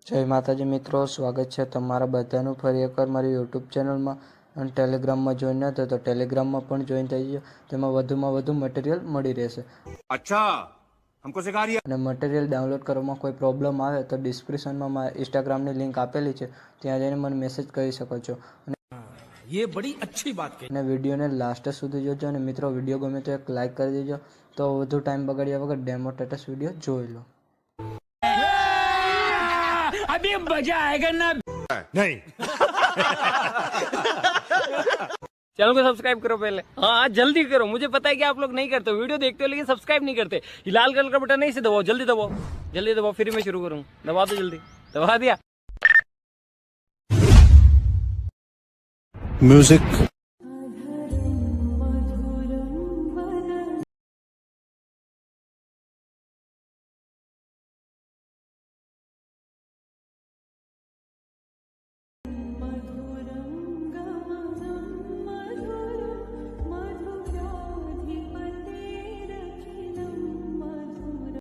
જય માતાજી મિત્રો, સ્વાગત છે તમારા બધાનું ફરી એકવાર મારી યુટ્યુબ ચેનલમાં. અને ટેલિગ્રામમાં જોઈન ન થયો તો ટેલિગ્રામમાં પણ જોઈન થઈ ગયો. તેમાં વધુમાં વધુ મટીરિયલ મળી રહેશે. अच्छा हमको सिखा रिया। અને મટીરિયલ ડાઉનલોડ કરવામાં કોઈ પ્રોબ્લેમ આવે તો ડિસ્ક્રિપ્શનમાં મારા ઇન્સ્ટાગ્રામની લિંક આપેલી છે, ત્યાં જઈને મને મેસેજ કરી શકો છો. ये बड़ी अच्छी बात कही। અને વિડીયોને લાસ્ટ સુધી જોજો. અને મિત્રો, વિડીયો ગમે તો એક લાઇક કરી દેજો. તો વધુ ટાઈમ બગાડ્યા વગર ડેમો સ્ટેટસ વિડીયો જોઈ લો. अभी मजा आएगा ना। नहीं चैनल को सब्सक्राइब करो पहले। हाँ जल्दी करो, मुझे पता है कि आप लोग नहीं करते हो, वीडियो देखते हो लेकिन सब्सक्राइब नहीं करते। ये लाल कलर का बटन नहीं से दबाओ, जल्दी दबाओ, जल्दी दबाओ, फिर मैं शुरू करूँ। दबा दो जल्दी, दबा दिया। म्यूजिक